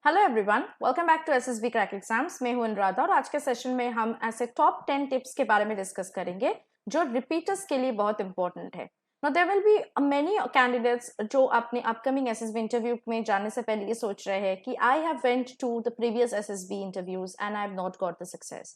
Hello everyone, welcome back to SSB crack exams. मैं हूं अनुराधा और आज के सेशन में हम ऐसे टॉप 10 टिप्स के बारे में डिस्कस करेंगे जो रिपीटर्स के लिए बहुत इंपॉर्टेंट है। Now there will be many candidates जो अपने अपकमिंग एसएसबी इंटरव्यू में जाने से पहले ये सोच रहे हैं कि I have went to the previous SSB interviews and I have not got the success.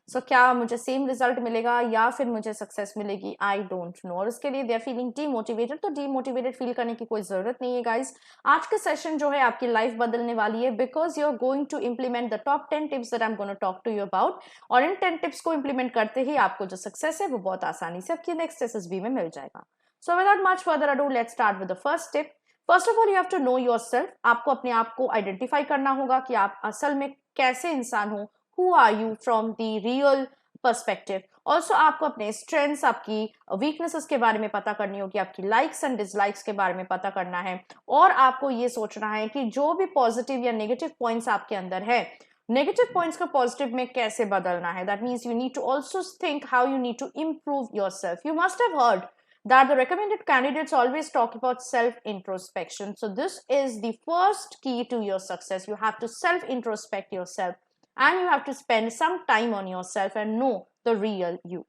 So क्या मुझे सेम रिजल्ट मिलेगा या फिर मुझे सक्सेस मिलेगी, आई डोंट नो। और उसके लिए दे आर फीलिंग डीमोटिवेटेड। तो डीमोटिवेटेड फील करने की कोई जरूरत नहीं है गाइज। आज का सेशन जो है आपकी लाइफ बदलने वाली है because you are going to implement the top 10 tips that I am going to talk to you about. और इन 10 टिप्स को इंप्लीमेंट करते ही आपको जो सक्सेस है वो बहुत आसानी से आपकी नेक्स्ट एसएसबी में मिल जाएगा। So without much further ado let's start with the first tip. First of all you have to know yourself. आपको अपने आप को आइडेंटिफाई करना होगा कि आप असल में कैसे इंसान हो। Who are you from the real perspective. Also आपको अपने स्ट्रेंथ्स, आपकी वीकनेसेस के बारे में पता करनी होगी, आपकी लाइक्स एंड डिसलाइक्स के बारे में पता करना है। और आपको ये सोचना है कि जो भी पॉजिटिव या नेगेटिव पॉइंट्स आपके अंदर है, नेगेटिव पॉइंट्स को पॉजिटिव में कैसे बदलना है। That means you need to also think how you need to improve yourself. You must have heard that the recommended candidates always talk about self introspection. So this is the first key to your success. You have to self introspect yourself and you have to spend some time on yourself and know the real you.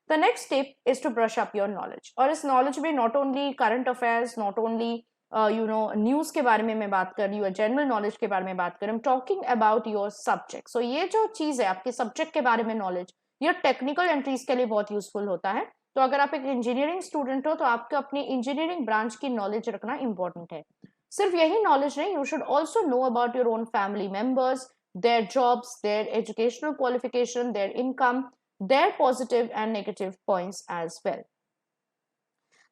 The next tip is to brush up your knowledge. और इस knowledge में not only current affairs, not only news के बारे में मैं बात कर रही हूँ, जनरल नॉलेज के बारे में बात कर रही हूँ, टॉकिंग अबाउट योर सब्जेक्ट। सो ये जो चीज है आपके सब्जेक्ट के बारे में नॉलेज, ये टेक्निकल एंट्रीज के लिए बहुत यूजफुल होता है। तो अगर आप एक इंजीनियरिंग स्टूडेंट हो तो आपको अपनी इंजीनियरिंग ब्रांच की नॉलेज रखना इंपॉर्टेंट है। सिर्फ यही नॉलेज नहीं, you should also know about your own family members, their jobs, their educational qualification, their income, their positive and negative points as well.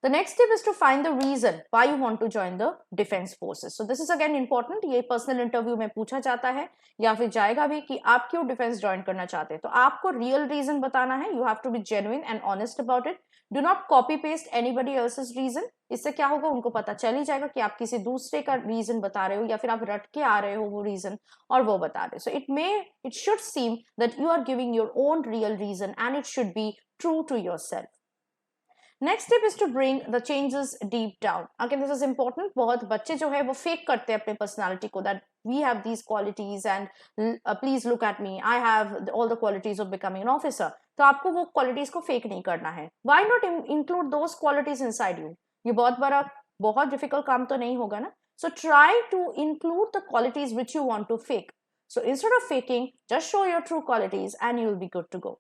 The next tip is to find the reason why you want to join the defense forces. So this is again important. ये personal interview में पूछा जाता है या फिर जाएगा भी कि आप क्यों डिफेंस ज्वाइन करना चाहते हैं। तो आपको रियल रीजन बताना है। You have to be genuine and honest about it. Do not copy paste anybody else's reason. इससे क्या होगा, उनको पता चल ही जाएगा कि आप किसी दूसरे का रीजन बता रहे हो या फिर आप रट के आ रहे हो वो रीजन और वो बता रहे हो। So it should seem that you are giving your own real reason and it should be true to yourself. Next step is to bring the changes deep down. Again this is important. बहुत बच्चे जो है वो fake करते हैं अपने personality को, that we have these qualities and please look at me, I have all the qualities of becoming an officer. तो आपको वो क्वालिटीज को फेक नहीं करना है। Why not include those qualities inside you. ये बहुत डिफिकल्ट काम तो नहीं होगा ना। So try to include the qualities which you want to fake. So instead of faking, just show your true qualities and you'll be good to go.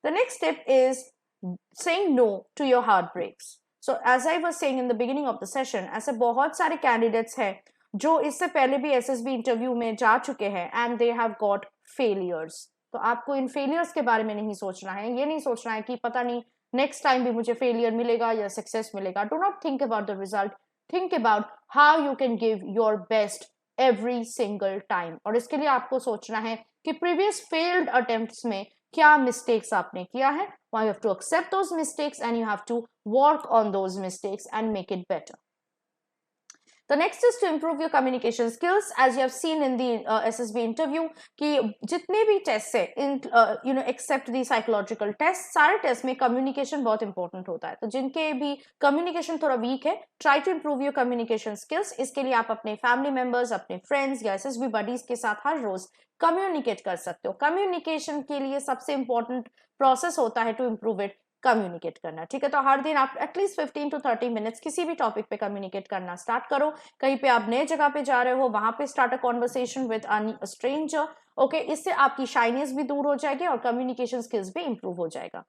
The next step is saying no to your heartbreaks. So as I was saying in the beginning of the session, ऐसे बहुत सारे candidates हैं जो इससे पहले भी SSB interview में जा चुके हैं and they have got failures. तो आपको इन failures के बारे में नहीं सोचना है। ये नहीं सोचना है कि पता नहीं नेक्स्ट टाइम भी मुझे फेलियर मिलेगा या सक्सेस मिलेगा। Do not think about the result, think about how you can give your best every single time. और इसके लिए आपको सोचना है कि प्रीवियस फेल्ड अटेम्प्ट्स में क्या मिस्टेक्स आपने किया है। You have to accept those mistakes and you have to work on those mistakes and make it better. The next is to improve your communication skills. As you have seen in the SSB interview कि जितने भी test है except the psychological test, सारे test में communication बहुत important होता है। तो जिनके भी communication थोड़ा weak है, try to improve your communication skills. इसके लिए आप अपने family members, अपने friends या SSB buddies के साथ हर रोज communicate कर सकते हो। communication के लिए सबसे important process होता है to improve it, कम्युनिकेट करना। ठीक है, तो हर दिन आप एटलीस्ट 15 to 30 मिनट्स किसी भी टॉपिक पे कम्युनिकेट करना स्टार्ट करो। कहीं पे आप नए जगह पे जा रहे हो, वहां पे start a conversation with a stranger. Okay, इससे आपकी शाइनेस भी दूर हो जाएगी और कम्युनिकेशन स्किल्स भी इंप्रूव हो जाएगा।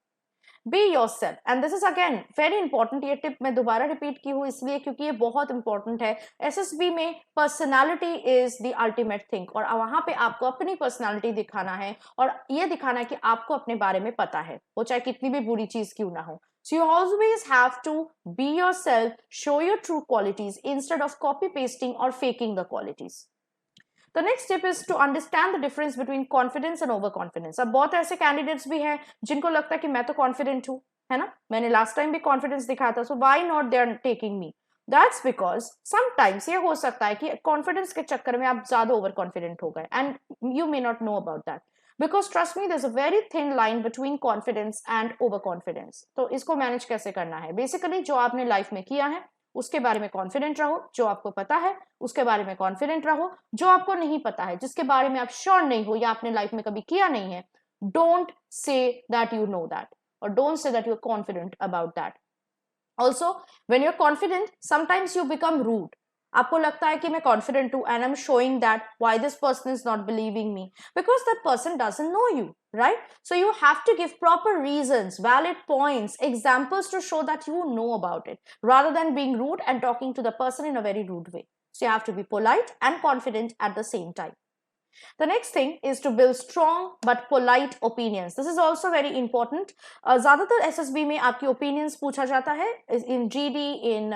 Be yourself, and this is again very important. ये टिप मैं दोबारा रिपीट की हूँ इसलिए क्योंकि ये बहुत इंपॉर्टेंट है। एसएसबी में personality is the ultimate thing और वहां पे आपको अपनी पर्सनालिटी दिखाना है और ये दिखाना है कि आपको अपने बारे में पता है, वो चाहे कितनी भी बुरी चीज क्यों ना हो। So you always have to be yourself, show your true qualities instead of copy pasting or faking the qualities. The next step is to understand the difference between confidence and overconfidence. अब बहुत ऐसे candidates भी हैं जिनको लगता है कि मैं तो कॉन्फिडेंट हूं, है ना, मैंने लास्ट टाइम भी कॉन्फिडेंस दिखाया था, so why not they are taking me. That's because sometimes ये हो सकता है कि कॉन्फिडेंस के चक्कर में आप ज्यादा ओवर कॉन्फिडेंट हो गए and you may not know about that because trust me there is a very thin line between confidence and over confidence. तो इसको मैनेज कैसे करना है, बेसिकली जो आपने लाइफ में किया है उसके बारे में कॉन्फिडेंट रहो, जो आपको पता है उसके बारे में कॉन्फिडेंट रहो, जो आपको नहीं पता है, जिसके बारे में आप श्योर नहीं हो या आपने लाइफ में कभी किया नहीं है, don't say that you know that, or don't say that you're confident about that. Also, when you're confident, sometimes you become rude. आपको लगता है कि मैं confident हूँ and I'm showing that why this person is not believing me, because that person doesn't know you, right? So you have to give proper reasons, valid points, examples to show that you know about it, rather than being rude and talking to the person in a very rude way. So you have to be polite and confident at the same time. The next thing is to build strong but polite opinions. This is also very important. ज़्यादातर SSB में आपकी opinions पूछा जाता है in GD, in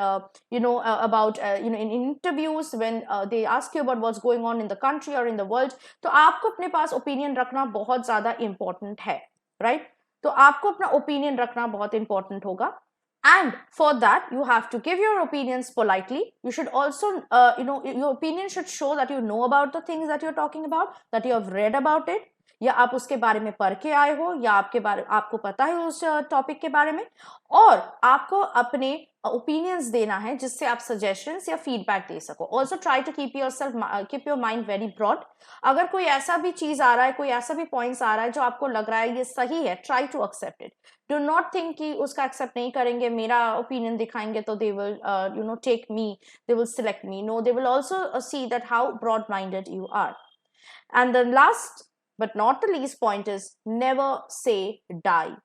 about in interviews when they ask you about what's going on in the country or in the world. तो आपको अपने पास opinion रखना बहुत ज़्यादा important है, right? तो आपको अपना opinion रखना बहुत important होगा. And for that, you have to give your opinions politely. You should also, your opinion should show that you know about the things that you're talking about, that you have read about it, या आप उसके बारे में पढ़ के आए हो, या आपको पता है उस टॉपिक के बारे में, और आपको अपने ओपिनियंस देना है जिससे आप सजेशंस या फीडबैक दे सको. Also try to keep your mind very broad. अगर कोई ऐसा भी चीज आ रहा है, कोई ऐसा भी पॉइंट्स आ रहा है जो आपको लग रहा है ये सही है, try to accept it. Do not think कि उसका एक्सेप्ट नहीं करेंगे, मेरा ओपिनियन दिखाएंगे तो they will take me, they will select me. No, they will also see that how broad minded you are. And the last but not the least point is never say die.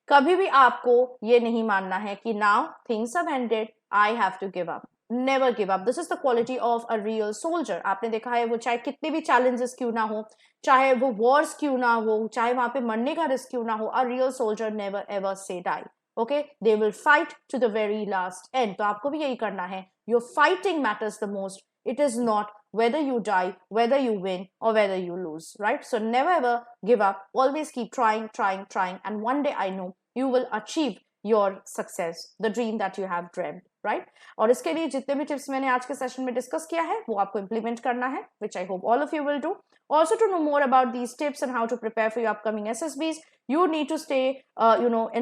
कभी भी आपको ये नहीं मानना है कि now things have ended, I have to give up. Never give up. This is the quality of a real soldier. आपने देखा है वो चाहे कितने भी challenges क्यों ना हो, चाहे वो wars क्यों ना हो, चाहे वहां पे मरने का risk क्यों ना हो, a real soldier never ever say die. Okay, they will fight to the very last end. तो आपको भी यही करना है. Your fighting matters the most. It is not whether you die, whether you win, or whether you lose, right? So never ever give up. Always keep trying. And one day I know you will achieve your success, the dream that you have dreamt, right? और इसके लिए जितने भी tips मैंने आज के session में discuss किया है वो आपको इम्प्लीमेंट करना है, which I hope all of you will do. Also, to know more about these tips and how to prepare for your upcoming SSBs, you need to stay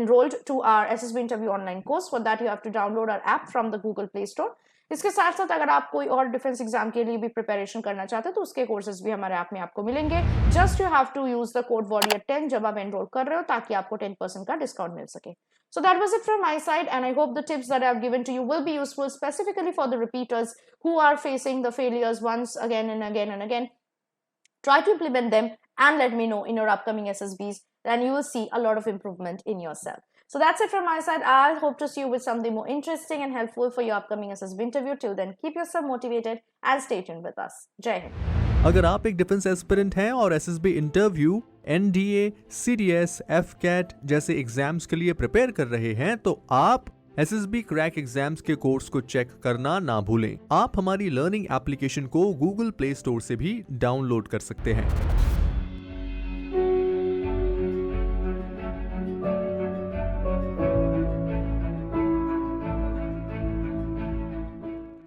enrolled to our SSB interview online course. For that, you have to download our app from the Google Play Store. इसके साथ साथ अगर आप कोई और defence exam के लिए भी प्रिपरेशन करना चाहते हैं तो उसके कोर्सेज भी हमारे ऐप में आपको मिलेंगे. Just you have to use the code warrior10 जब आप एनरोल कर रहे हो, ताकि आपको 10% का डिस्काउंट मिल सके. So that was it from my side, and I hope the tips that I have given to you will be useful, specifically for the repeaters who are facing the failures once again and again and again. Try to implement them and let me know in your upcoming SSBs, and you will see a lot of improvement in yourself. So that's it from my side. I hope to see you with something more interesting and helpful for your upcoming SSB interview. Till then, keep yourself motivated and stay tuned with us. Jai Hind. अगर आप एक defence aspirant हैं और SSB interview, NDA, CDS, AFCAT जैसे exams के लिए prepare कर रहे हैं तो आप एसएसबी क्रैक एग्जाम्स के कोर्स को चेक करना ना भूलें. आप हमारी लर्निंग एप्लीकेशन को गूगल प्ले स्टोर से भी डाउनलोड कर सकते हैं.